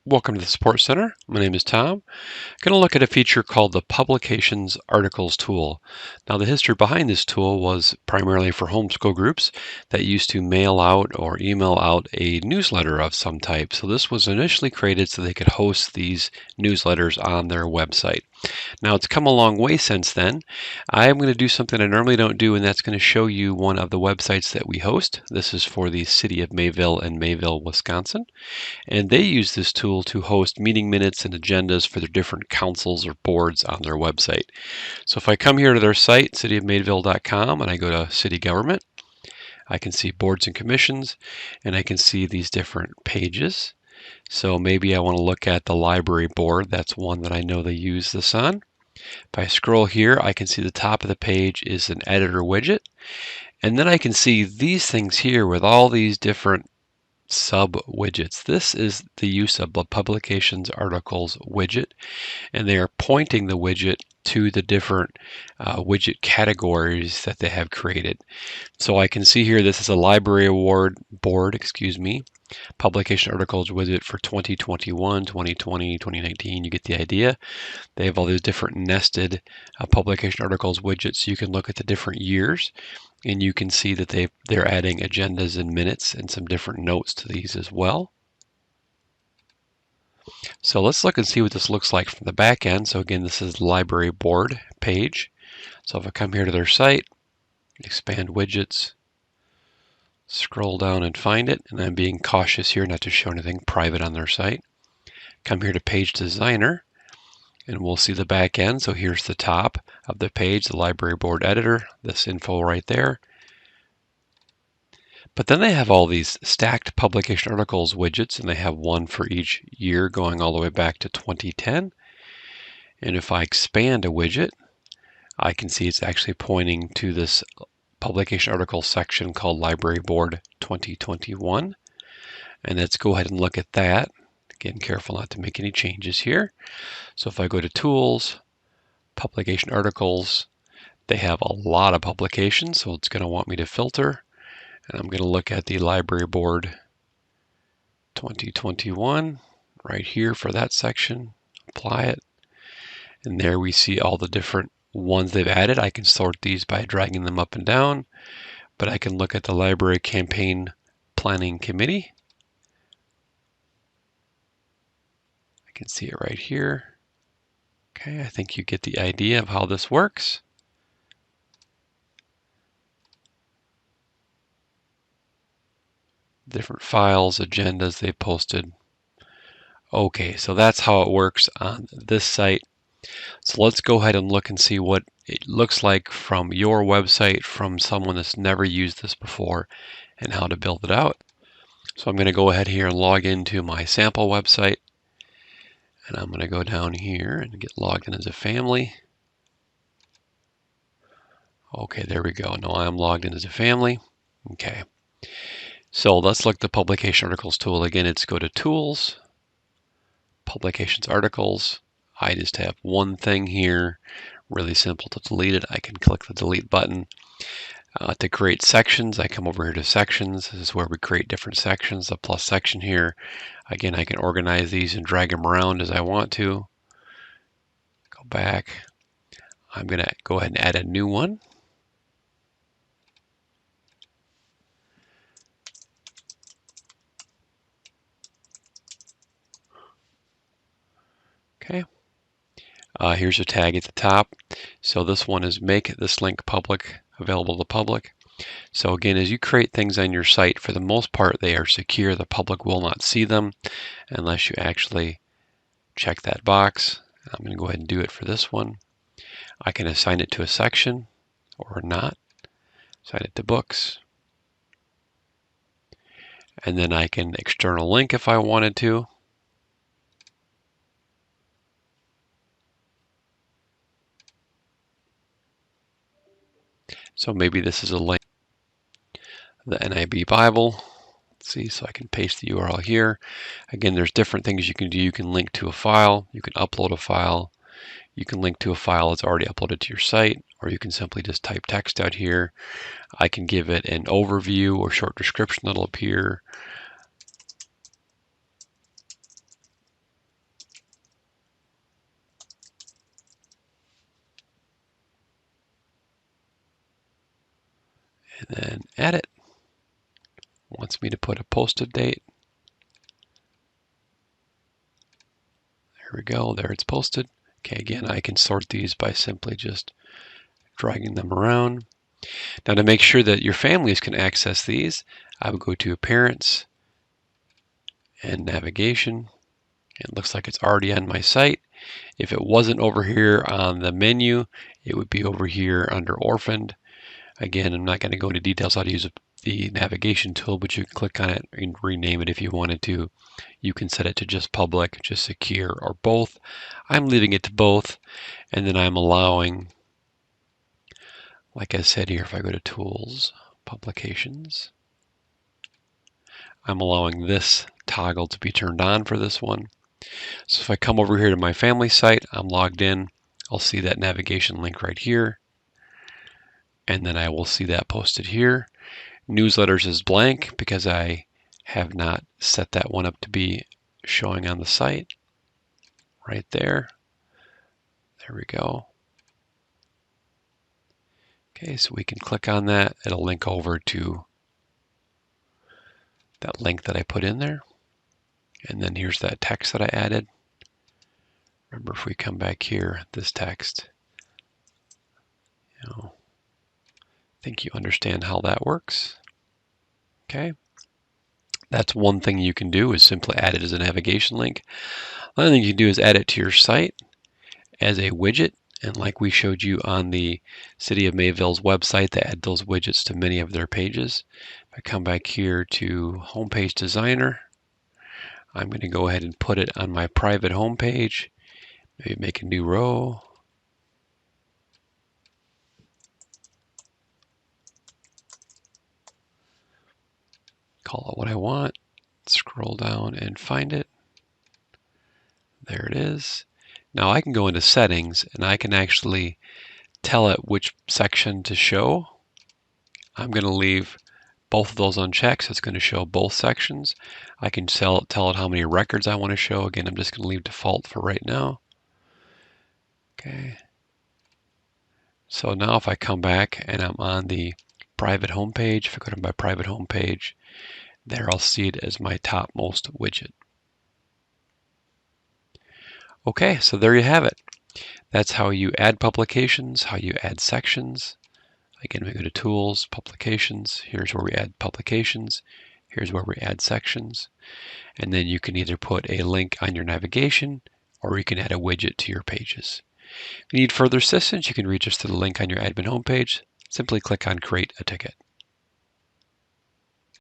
Welcome to the Support Center. My name is Tom. I'm going to look at a feature called the Publications Articles tool. Now, the history behind this tool was primarily for homeschool groups that used to mail out or email out a newsletter of some type. So this was initially created so they could host these newsletters on their website. Now, it's come a long way since then. I'm going to do something I normally don't do, and that's going to show you one of the websites that we host. This is for the city of Mayville in Mayville, Wisconsin. And they use this tool to host meeting minutes and agendas for their different councils or boards on their website. So if I come here to their site, cityofmayville.com, and I go to city government, I can see boards and commissions, and I can see these different pages. So maybe I want to look at the library board. That's one that I know they use this on. If I scroll here, I can see the top of the page is an editor widget. And then I can see these things here with all these different sub widgets. This is the use of the Publications Articles widget, and they are pointing the widget to the different widget categories that they have created. So I can see here this is a library board, Publication Articles widget for 2021, 2020, 2019. You get the idea. They have all these different nested Publication Articles widgets, so you can look at the different years. And you can see that they're adding agendas and minutes and some different notes to these as well. So let's look and see what this looks like from the back end. So again, this is the library board page. So if I come here to their site, expand widgets, scroll down and find it, and I'm being cautious here not to show anything private on their site. Come here to Page Designer, and we'll see the back end. So here's the top of the page, the library board editor, this info right there. But then they have all these stacked publication articles widgets, and they have one for each year going all the way back to 2010. And if I expand a widget, I can see it's actually pointing to this publication article section called Library Board 2021. And let's go ahead and look at that. Again, careful not to make any changes here. So if I go to Tools, Publication Articles, they have a lot of publications, so it's going to want me to filter. And I'm going to look at the Library Board 2021 right here for that section, apply it. And there we see all the different ones they've added. I can sort these by dragging them up and down, but I can look at the Library Campaign Planning Committee. I can see it right here. Okay, I think you get the idea of how this works. Different files, agendas they posted. Okay, so that's how it works on this site. So let's go ahead and look and see what it looks like from your website, from someone that's never used this before, and how to build it out. So I'm going to go ahead here and log into my sample website. And I'm going to go down here and get logged in as a family. Okay, there we go. Now I'm logged in as a family. Okay. So let's look at the Publication Articles tool. Again, it's go to Tools, Publications Articles. I just have one thing here, really simple to delete it. I can click the delete button. To create sections, I come over here to sections. This is where we create different sections, the plus section here. Again, I can organize these and drag them around as I want to. Go back. I'm going to go ahead and add a new one. Okay. Here's a tag at the top. So this one is make this link public, available to public. So again, as you create things on your site, for the most part, they are secure. The public will not see them unless you actually check that box. I'm going to go ahead and do it for this one. I can assign it to a section or not. Assign it to books. And then I can external link if I wanted to. So maybe this is a link, the NIB Bible. Let's see, so I can paste the URL here. Again, there's different things you can do. You can link to a file, you can upload a file, you can link to a file that's already uploaded to your site, or you can simply just type text out here. I can give it an overview or short description that'll appear. and then edit. Wants me to put a posted date. There we go, there it's posted. Okay, again, I can sort these by simply just dragging them around. Now to make sure that your families can access these, I would go to Appearance and Navigation. It looks like it's already on my site. If it wasn't over here on the menu, it would be over here under Orphaned. Again, I'm not going to go into details how to use the navigation tool, but you can click on it and rename it if you wanted to. You can set it to just public, just secure, or both. I'm leaving it to both, and then I'm allowing, like I said here, if I go to Tools, Publications, I'm allowing this toggle to be turned on for this one. So if I come over here to my family site, I'm logged in, I'll see that navigation link right here, and then I will see that posted here. Newsletters is blank because I have not set that one up to be showing on the site. Right there. There we go. Okay, so we can click on that. It'll link over to that link that I put in there. And then here's that text that I added. Remember, if we come back here, this text, I think you understand how that works. Okay. That's one thing you can do, is simply add it as a navigation link. Another thing you can do is add it to your site as a widget. And like we showed you on the City of Mayville's website, they add those widgets to many of their pages. If I come back here to Homepage Designer, I'm going to go ahead and put it on my private homepage. Maybe make a new row. Call it what I want. Scroll down and find it. There it is. Now I can go into settings and I can actually tell it which section to show. I'm going to leave both of those unchecked, so it's going to show both sections. I can tell it how many records I want to show. Again, I'm just going to leave default for right now. Okay. So now if I come back and I'm on the private homepage, if I go to my private homepage, there I'll see it as my topmost widget. Okay, so there you have it. That's how you add publications, how you add sections. Again, we go to Tools, Publications. Here's where we add publications. Here's where we add sections. And then you can either put a link on your navigation, or you can add a widget to your pages. If you need further assistance, you can reach us through the link on your admin homepage. Simply click on Create a Ticket.